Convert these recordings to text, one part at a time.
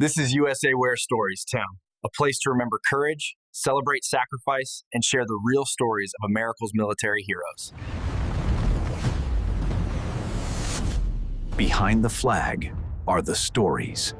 This is USAWarStories Town, a place to remember courage, celebrate sacrifice, and share the real stories of America's military heroes. Behind the flag are the stories.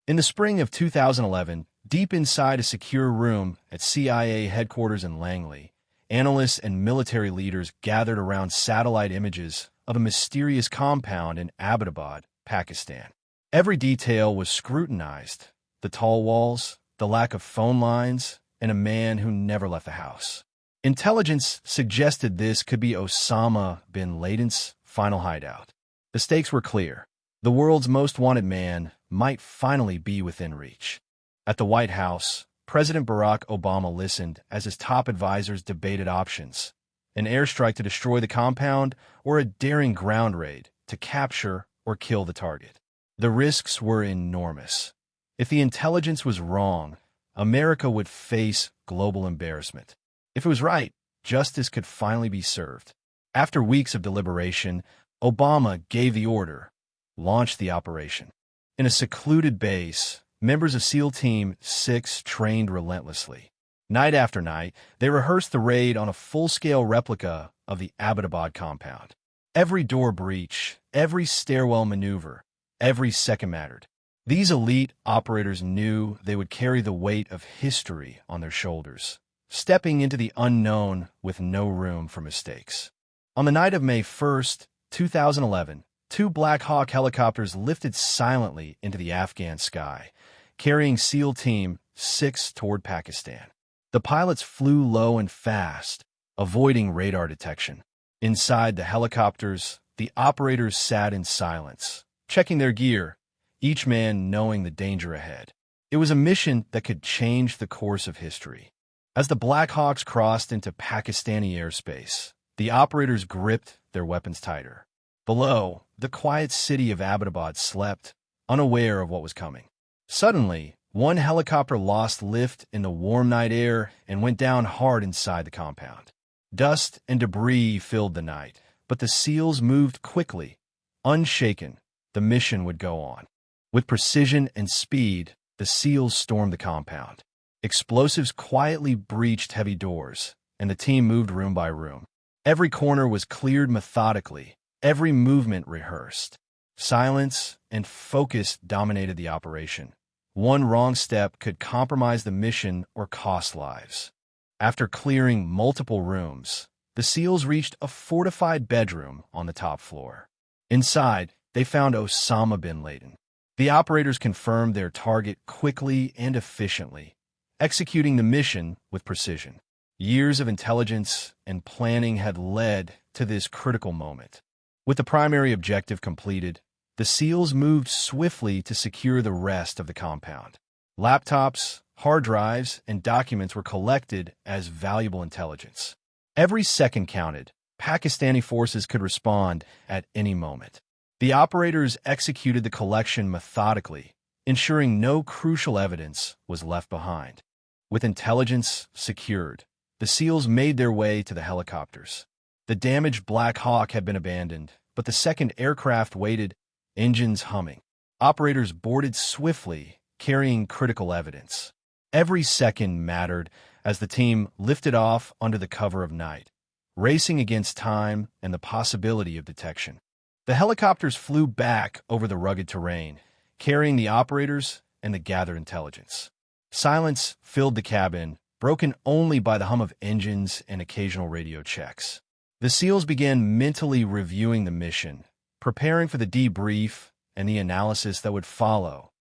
In the spring of 2011, deep inside a secure room at CIA headquarters in Langley, analysts and military leaders gathered around satellite images of a mysterious compound in Abbottabad, Pakistan. Every detail was scrutinized: the tall walls, the lack of phone lines, and a man who never left the house. Intelligence suggested this could be Osama bin Laden's final hideout. The stakes were clear. The world's most wanted man might finally be within reach. At the White House, President Barack Obama listened as his top advisors debated options: an airstrike to destroy the compound or a daring ground raid to capture or kill the target. The risks were enormous. If the intelligence was wrong, America would face global embarrassment. If it was right, justice could finally be served. After weeks of deliberation, Obama gave the order, launched the operation. In a secluded base, members of SEAL Team 6 trained relentlessly. Night after night, they rehearsed the raid on a full-scale replica of the Abbottabad compound. Every door breach, every stairwell maneuver, every second mattered. These elite operators knew they would carry the weight of history on their shoulders, stepping into the unknown with no room for mistakes. On the night of May 1st, 2011, two Black Hawk helicopters lifted silently into the Afghan sky, carrying SEAL Team 6 toward Pakistan. The pilots flew low and fast, avoiding radar detection. Inside the helicopters, the operators sat in silence, checking their gear, each man knowing the danger ahead. It was a mission that could change the course of history. As the Black Hawks crossed into Pakistani airspace, the operators gripped their weapons tighter. Below, the quiet city of Abbottabad slept, unaware of what was coming. Suddenly, one helicopter lost lift in the warm night air and went down hard inside the compound. Dust and debris filled the night, but the SEALs moved quickly. Unshaken, the mission would go on. With precision and speed, the SEALs stormed the compound. Explosives quietly breached heavy doors, and the team moved room by room. Every corner was cleared methodically, every movement rehearsed. Silence and focus dominated the operation. One wrong step could compromise the mission or cost lives. After clearing multiple rooms, the SEALs reached a fortified bedroom on the top floor. Inside, they found Osama bin Laden. The operators confirmed their target quickly and efficiently, executing the mission with precision. Years of intelligence and planning had led to this critical moment. With the primary objective completed, the SEALs moved swiftly to secure the rest of the compound. Laptops, hard drives, and documents were collected as valuable intelligence. Every second counted. Pakistani forces could respond at any moment. The operators executed the collection methodically, ensuring no crucial evidence was left behind. With intelligence secured, the SEALs made their way to the helicopters. The damaged Black Hawk had been abandoned, but the second aircraft waited, engines humming. Operators boarded swiftly, carrying critical evidence. Every second mattered as the team lifted off under the cover of night, racing against time and the possibility of detection. The helicopters flew back over the rugged terrain, carrying the operators and the gathered intelligence. Silence filled the cabin, broken only by the hum of engines and occasional radio checks. The SEALs began mentally reviewing the mission, preparing for the debrief and the analysis that would follow.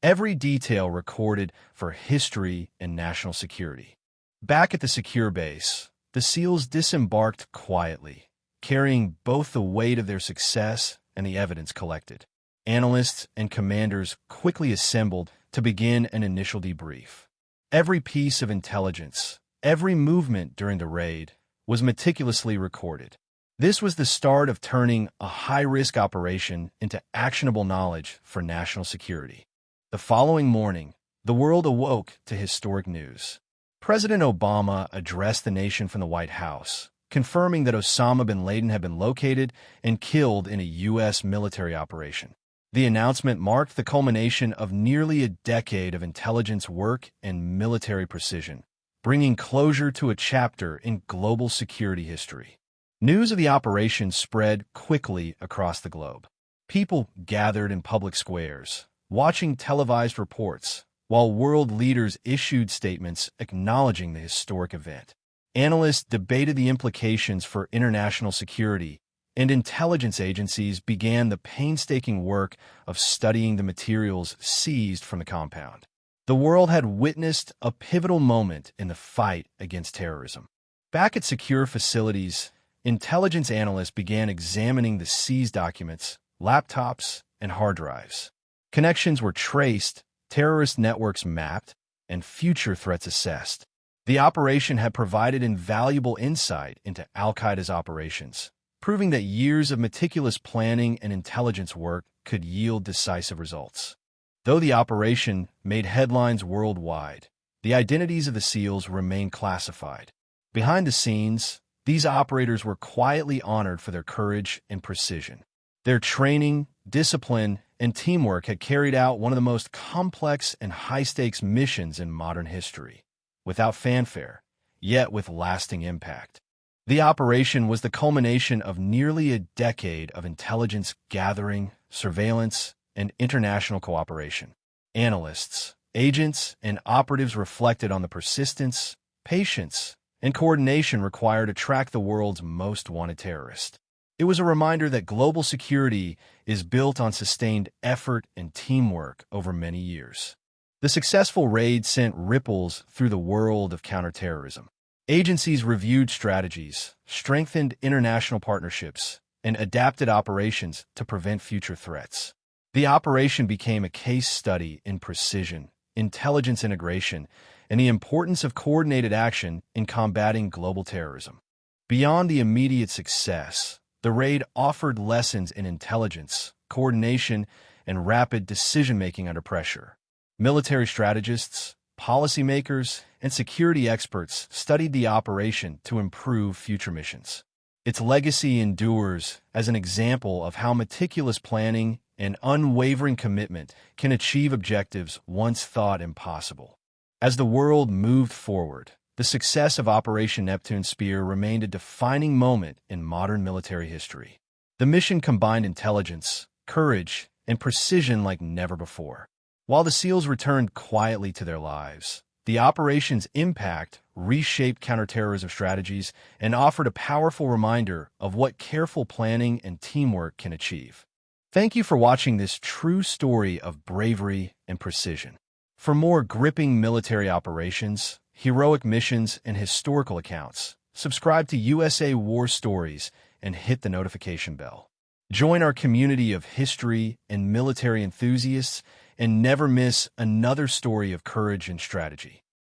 Every detail recorded for history and national security. Back at the secure base, the SEALs disembarked quietly, carrying both the weight of their success and the evidence collected. Analysts and commanders quickly assembled to begin an initial debrief. Every piece of intelligence, every movement during the raid, was meticulously recorded. This was the start of turning a high-risk operation into actionable knowledge for national security. The following morning, the world awoke to historic news. President Obama addressed the nation from the White House, confirming that Osama bin Laden had been located and killed in a U.S. military operation. The announcement marked the culmination of nearly a decade of intelligence work and military precision, bringing closure to a chapter in global security history. News of the operation spread quickly across the globe. People gathered in public squares, watching televised reports, while world leaders issued statements acknowledging the historic event. Analysts debated the implications for international security, and intelligence agencies began the painstaking work of studying the materials seized from the compound. The world had witnessed a pivotal moment in the fight against terrorism. Back at secure facilities, intelligence analysts began examining the seized documents, laptops, and hard drives. Connections were traced, terrorist networks mapped, and future threats assessed. The operation had provided invaluable insight into al-Qaeda's operations, proving that years of meticulous planning and intelligence work could yield decisive results. Though the operation made headlines worldwide, the identities of the SEALs remained classified. Behind the scenes, these operators were quietly honored for their courage and precision. Their training, discipline, and teamwork had carried out one of the most complex and high-stakes missions in modern history, without fanfare, yet with lasting impact. The operation was the culmination of nearly a decade of intelligence gathering, surveillance, and international cooperation. Analysts, agents, and operatives reflected on the persistence, patience, and coordination required to track the world's most wanted terrorist. It was a reminder that global security is built on sustained effort and teamwork over many years. The successful raid sent ripples through the world of counterterrorism. Agencies reviewed strategies, strengthened international partnerships, and adapted operations to prevent future threats. The operation became a case study in precision, intelligence integration, and the importance of coordinated action in combating global terrorism. Beyond the immediate success, the raid offered lessons in intelligence, coordination, and rapid decision-making under pressure. Military strategists, policymakers, and security experts studied the operation to improve future missions. Its legacy endures as an example of how meticulous planning and unwavering commitment can achieve objectives once thought impossible. As the world moved forward, the success of Operation Neptune Spear remained a defining moment in modern military history. The mission combined intelligence, courage, and precision like never before. While the SEALs returned quietly to their lives, the operation's impact reshaped counterterrorism strategies and offered a powerful reminder of what careful planning and teamwork can achieve. Thank you for watching this true story of bravery and precision. For more gripping military operations, heroic missions, and historical accounts, subscribe to USA War Stories and hit the notification bell. Join our community of history and military enthusiasts and never miss another story of courage and strategy.